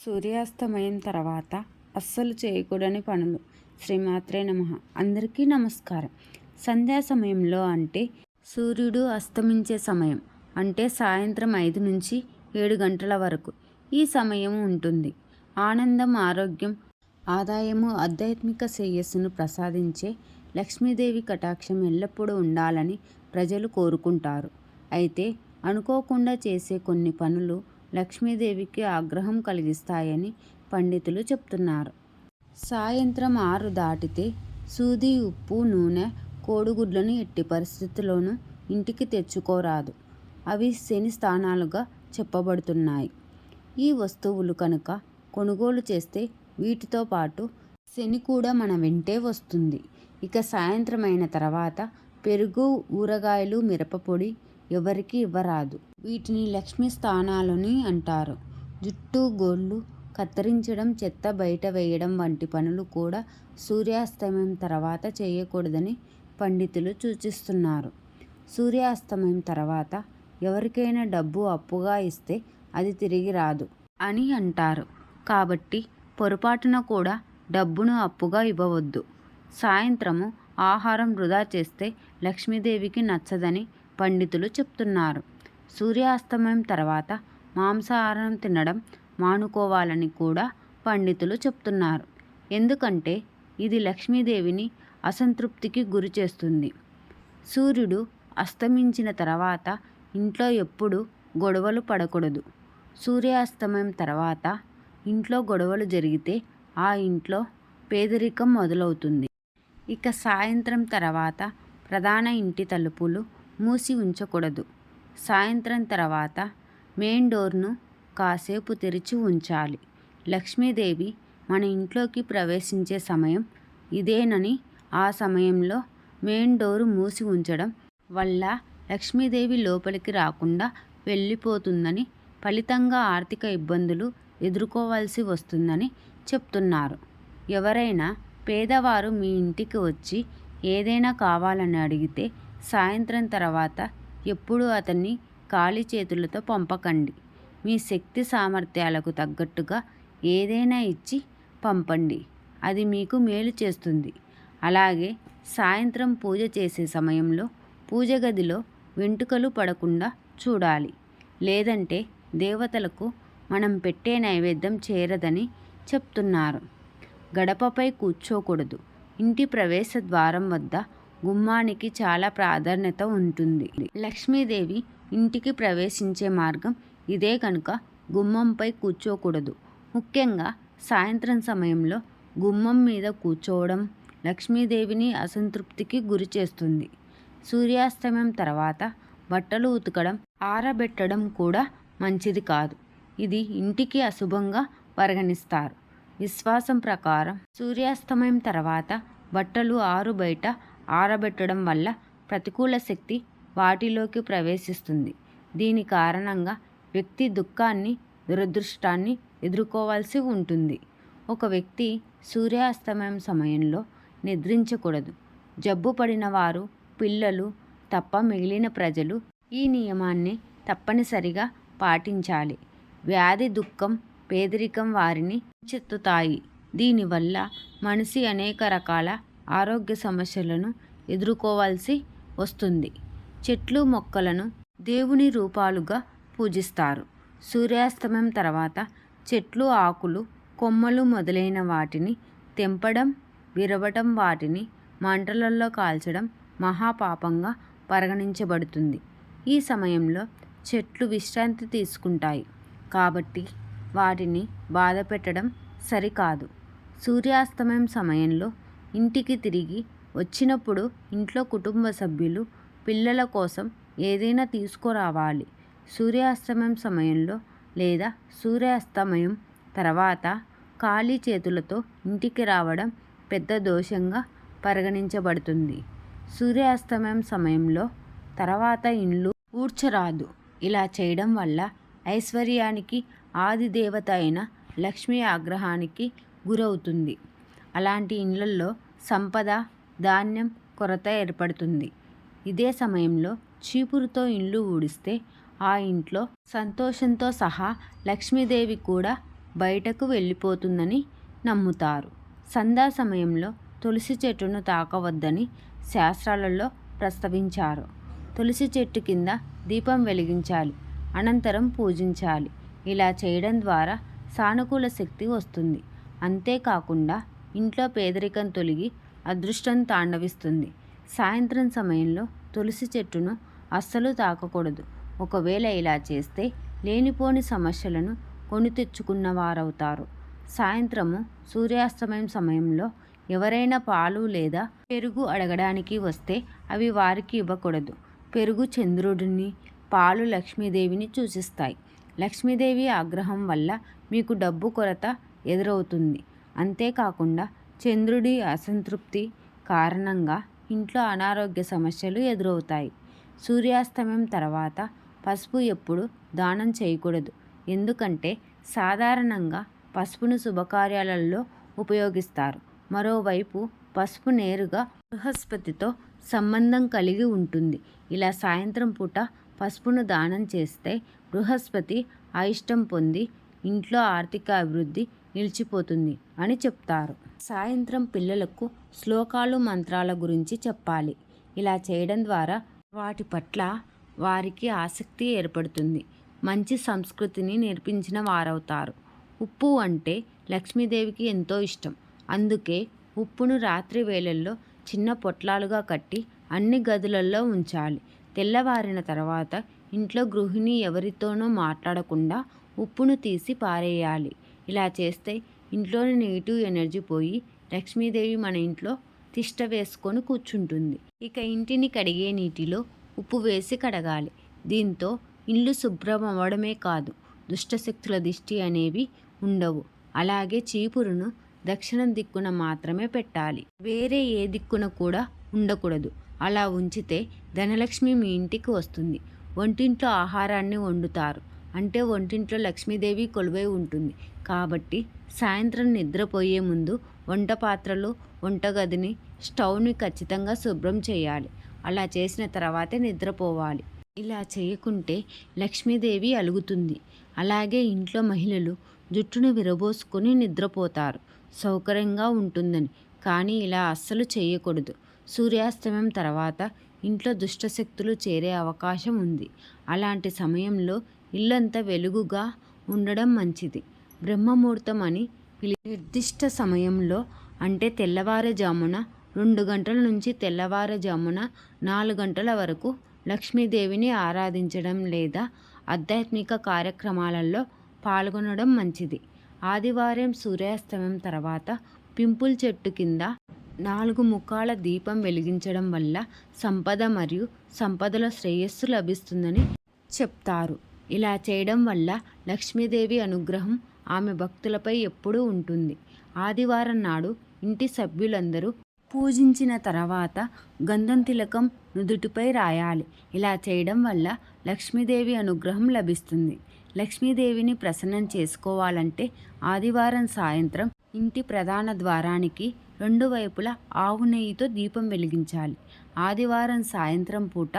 సూర్యాస్తమయం తర్వాత అస్సలు చేయకూడని పనులు. శ్రీమాత్రే నమః. అందరికీ నమస్కారం. సంధ్యా సమయంలో అంటే సూర్యుడు అస్తమించే సమయం అంటే సాయంత్రం 5 నుంచి 7 గంటల వరకు ఈ సమయం ఉంటుంది. ఆనందం, ఆరోగ్యం, ఆదాయము, ఆధ్యాత్మిక శ్రేయస్సును ప్రసాదించే లక్ష్మీదేవి కటాక్షం ఎల్లప్పుడూ ఉండాలని ప్రజలు కోరుకుంటారు. అయితే అనుకోకుండా చేసే కొన్ని పనులు లక్ష్మీదేవికి ఆగ్రహం కలిగిస్తాయని పండితులు చెప్తున్నారు. సాయంత్రం 6 దాటితే సూది, ఉప్పు, నూనె, కోడిగుడ్లను ఎట్టి పరిస్థితుల్లోనూ ఇంటికి తెచ్చుకోరాదు. అవి శని స్థానాలుగా చెప్పబడుతున్నాయి. ఈ వస్తువులు కనుక కొనుగోలు చేస్తే వీటితో పాటు శని కూడా మన వెంటే వస్తుంది. ఇక సాయంత్రం అయిన తర్వాత పెరుగు, ఊరగాయలు, మిరపపొడి ఎవరికి ఇవ్వరాదు. వీటిని లక్ష్మీ స్థానాలని అంటారు. జుట్టు, గోళ్ళు కత్తిరించడం, చెత్త బయట వేయడం వంటి పనులు కూడా సూర్యాస్తమయం తర్వాత చేయకూడదని పండితులు సూచిస్తున్నారు. సూర్యాస్తమయం తర్వాత ఎవరికైనా డబ్బు అప్పుగా ఇస్తే అది తిరిగి రాదు అని అంటారు. కాబట్టి పొరపాటున కూడా డబ్బును అప్పుగా ఇవ్వవద్దు. సాయంత్రము ఆహారం వృధా చేస్తే లక్ష్మీదేవికి నచ్చదని పండితులు చెప్తున్నారు. సూర్యాస్తమయం తర్వాత మాంసాహారం తినడం మానుకోవాలని కూడా పండితులు చెప్తున్నారు. ఎందుకంటే ఇది లక్ష్మీదేవిని అసంతృప్తికి గురి చేస్తుంది. సూర్యుడు అస్తమించిన తర్వాత ఇంట్లో ఎప్పుడూ గొడవలు పడకూడదు. సూర్యాస్తమయం తర్వాత ఇంట్లో గొడవలు జరిగితే ఆ ఇంట్లో పేదరికం మొదలవుతుంది. ఇక సాయంత్రం తర్వాత ప్రధాన ఇంటి తలుపులు మూసి ఉంచకూడదు. సాయంత్రం తర్వాత మెయిన్ డోర్ను కాసేపు తెరిచి ఉంచాలి. లక్ష్మీదేవి మన ఇంట్లోకి ప్రవేశించే సమయం ఇదేనని, ఆ సమయంలో మెయిన్ డోరు మూసి ఉంచడం వల్ల లక్ష్మీదేవి లోపలికి రాకుండా వెళ్ళిపోతుందని, ఫలితంగా ఆర్థిక ఇబ్బందులు ఎదుర్కోవాల్సి వస్తుందని చెప్తున్నారు. ఎవరైనా పేదవారు మీ ఇంటికి వచ్చి ఏదైనా కావాలని అడిగితే సాయంత్రం తర్వాత ఎప్పుడూ అతన్ని ఖాళీ చేతులతో పంపకండి. మీ శక్తి సామర్థ్యాలకు తగ్గట్టుగా ఏదైనా ఇచ్చి పంపండి. అది మీకు మేలు చేస్తుంది. అలాగే సాయంత్రం పూజ చేసే సమయంలో పూజ గదిలో వెంట్రుకలు పడకుండా చూడాలి. లేదంటే దేవతలకు మనం పెట్టే నైవేద్యం చేరదని చెప్తున్నారు. గడపపై కూర్చోకూడదు. ఇంటి ప్రవేశ ద్వారం వద్ద గుమ్మానికి చాలా ప్రాధాన్యత ఉంటుంది. లక్ష్మీదేవి ఇంటికి ప్రవేశించే మార్గం ఇదే కనుక గుమ్మంపై కూర్చోకూడదు. ముఖ్యంగా సాయంత్రం సమయంలో గుమ్మం మీద కూర్చోవడం లక్ష్మీదేవిని అసంతృప్తికి గురి చేస్తుంది. సూర్యాస్తమయం తర్వాత బట్టలు ఉతకడం, ఆరబెట్టడం కూడా మంచిది కాదు. ఇది ఇంటికి అశుభంగా పరిగణిస్తారు. విశ్వాసం ప్రకారం సూర్యాస్తమయం తర్వాత బట్టలు బయట ఆరబెట్టడం వల్ల ప్రతికూల శక్తి వాటిలోకి ప్రవేశిస్తుంది. దీని కారణంగా వ్యక్తి దుఃఖాన్ని, దురదృష్టాన్ని ఎదుర్కోవాల్సి ఉంటుంది. ఒక వ్యక్తి సూర్యాస్తమయం సమయంలో నిద్రించకూడదు. జబ్బు పడిన వారు, పిల్లలు తప్ప మిగిలిన ప్రజలు ఈ నియమాన్ని తప్పనిసరిగా పాటించాలి. వ్యాధి, దుఃఖం, పేదరికం వారిని చెత్తుతాయి. దీనివల్ల మనిషి అనేక రకాల ఆరోగ్య సమస్యలను ఎదుర్కోవాల్సి వస్తుంది. చెట్లు, మొక్కలను దేవుని రూపాలుగా పూజిస్తారు. సూర్యాస్తమయం తర్వాత చెట్లు ఆకులు, కొమ్మలు మొదలైన వాటిని తెంపడం, విరవటం, వాటిని మంటలలో కాల్చడం మహాపాపంగా పరిగణించబడుతుంది. ఈ సమయంలో చెట్లు విశ్రాంతి తీసుకుంటాయి కాబట్టి వాటిని బాధ పెట్టడం సరికాదు. సూర్యాస్తమయం సమయంలో ఇంటికి తిరిగి వచ్చినప్పుడు ఇంట్లో కుటుంబ సభ్యులు పిల్లల కోసం ఏదైనా తీసుకురావాలి. సూర్యాస్తమయం సమయంలో లేదా సూర్యాస్తమయం తర్వాత ఖాళీ చేతులతో ఇంటికి రావడం పెద్ద దోషంగా పరిగణించబడుతుంది. సూర్యాస్తమయం సమయంలో తర్వాత ఇండ్లు ఊడ్చరాదు. ఇలా చేయడం వల్ల ఐశ్వర్యానికి ఆది దేవత అయిన లక్ష్మీ ఆగ్రహానికి గురవుతుంది. అలాంటి ఇండ్లలో సంపద, ధాన్యం కొరత ఏర్పడుతుంది. ఇదే సమయంలో చీపురుతో ఇల్లు ఊడిస్తే ఆ ఇంట్లో సంతోషంతో సహా లక్ష్మీదేవి కూడా బయటకు వెళ్ళిపోతుందని నమ్ముతారు. సంధ్యా సమయంలో తులసి చెట్టును తాకవద్దని శాస్త్రాలలో ప్రస్తావించారు. తులసి చెట్టు కింద దీపం వెలిగించాలి, అనంతరం పూజించాలి. ఇలా చేయడం ద్వారా సానుకూల శక్తి వస్తుంది. అంతేకాకుండా ఇంట్లో పేదరికం తొలగి అదృష్టం తాండవిస్తుంది. సాయంత్రం సమయంలో తులసి చెట్టును అస్సలు తాకకూడదు. ఒకవేళ ఇలా చేస్తే లేనిపోని సమస్యలను కొని తెచ్చుకున్నవారవుతారు. సాయంత్రము సూర్యాస్తమయం సమయంలో ఎవరైనా పాలు లేదా పెరుగు అడగడానికి వస్తే అవి వారికి ఇవ్వకూడదు. పెరుగు చంద్రుడిని, పాలు లక్ష్మీదేవిని సూచిస్తాయి. లక్ష్మీదేవి ఆగ్రహం వల్ల మీకు డబ్బు కొరత ఎదురవుతుంది. అంతేకాకుండా చంద్రుడి అసంతృప్తి కారణంగా ఇంట్లో అనారోగ్య సమస్యలు ఎదురవుతాయి. సూర్యాస్తమయం తర్వాత పసుపు ఎప్పుడు దానం చేయకూడదు. ఎందుకంటే సాధారణంగా పసుపును శుభకార్యాలలో ఉపయోగిస్తారు. మరోవైపు పసుపు నేరుగా బృహస్పతితో సంబంధం కలిగి ఉంటుంది. ఇలా సాయంత్రం పూట పసుపును దానం చేస్తే బృహస్పతి అయిష్టం పొంది ఇంట్లో ఆర్థిక అభివృద్ధి నిలిచిపోతుంది అని చెప్తారు. సాయంత్రం పిల్లలకు శ్లోకాలు, మంత్రాల గురించి చెప్పాలి. ఇలా చేయడం ద్వారా వాటి పట్ల వారికి ఆసక్తి ఏర్పడుతుంది. మంచి సంస్కృతిని నేర్పించిన వారవుతారు. ఉప్పు అంటే లక్ష్మీదేవికి ఎంతో ఇష్టం. అందుకే ఉప్పును రాత్రి వేళల్లో చిన్న పొట్లాలుగా కట్టి అన్ని గదులలో ఉంచాలి. తెల్లవారిన తర్వాత ఇంట్లో గృహిణి ఎవరితోనూ మాట్లాడకుండా ఉప్పును తీసి పారేయాలి. ఇలా చేస్తే ఇంట్లోని నెగిటివ్ ఎనర్జీ పోయి లక్ష్మీదేవి మన ఇంట్లో తిష్ట వేసుకొని కూర్చుంటుంది. ఇక ఇంటిని కడిగే నీటిలో ఉప్పు వేసి కడగాలి. దీంతో ఇల్లు శుభ్రం అవ్వడమే కాదు, దుష్టశక్తుల దిష్టి అనేవి ఉండవు. అలాగే చీపురును దక్షిణం దిక్కున మాత్రమే పెట్టాలి. వేరే ఏ దిక్కున కూడా ఉండకూడదు. అలా ఉంచితే ధనలక్ష్మి మీ ఇంటికి వస్తుంది. వంటింట్లో ఆహారాన్ని వండుతారు అంటే వంటింట్లో లక్ష్మీదేవి కొలువై ఉంటుంది. కాబట్టి సాయంత్రం నిద్రపోయే ముందు వంట పాత్రలు, వంటగదిని, స్టవ్ని ఖచ్చితంగా శుభ్రం చేయాలి. అలా చేసిన తర్వాతే నిద్రపోవాలి. ఇలా చేయకుంటే లక్ష్మీదేవి అలుగుతుంది. అలాగే ఇంట్లో మహిళలు జుట్టును విరబోసుకొని నిద్రపోతారు, సౌకర్యంగా ఉంటుందని. కానీ ఇలా అస్సలు చేయకూడదు. సూర్యాస్తమయం తర్వాత ఇంట్లో దుష్టశక్తులు చేరే అవకాశం ఉంది. అలాంటి సమయంలో ఇల్లంతా వెలుగుగా ఉండడం మంచిది. బ్రహ్మముహూర్తం అని నిర్దిష్ట సమయంలో అంటే తెల్లవారుజామున 2 గంటల నుంచి తెల్లవారుజామున 4 గంటల వరకు లక్ష్మీదేవిని ఆరాధించడం లేదా ఆధ్యాత్మిక కార్యక్రమాలలో పాల్గొనడం మంచిది. ఆదివారం సూర్యాస్తమయం తర్వాత పింపుల్ చెట్టు కింద 4 ముఖాల దీపం వెలిగించడం వల్ల సంపద మరియు సంపదల శ్రేయస్సు లభిస్తుందని చెప్తారు. ఇలా చేయడం వల్ల లక్ష్మీదేవి అనుగ్రహం ఆమె భక్తులపై ఎప్పుడూ ఉంటుంది. ఆదివారం నాడు ఇంటి సభ్యులందరూ పూజించిన తర్వాత గంధం తిలకం నుదుటిపై రాయాలి. ఇలా చేయడం వల్ల లక్ష్మీదేవి అనుగ్రహం లభిస్తుంది. లక్ష్మీదేవిని ప్రసన్నం చేసుకోవాలంటే ఆదివారం సాయంత్రం ఇంటి ప్రధాన ద్వారానికి 2 వైపులా ఆవు నెయ్యితో దీపం వెలిగించాలి. ఆదివారం సాయంత్రం పూట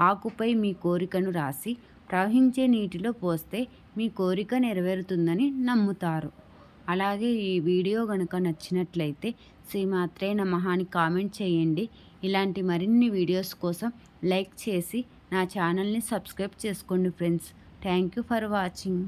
ఆకుపై మీ కోరికను రాసి ప్రవహించే నీటిలో పోస్తే మీ కోరిక నెరవేరుతుందని నమ్ముతారు. అలాగే ఈ వీడియో కనుక నచ్చినట్లయితే శ్రీమాత్రే నమః అని కామెంట్ చేయండి. ఇలాంటి మరిన్ని వీడియోస్ కోసం లైక్ చేసి నా ఛానల్ని సబ్స్క్రైబ్ చేసుకోండి friends. Thank you for watching.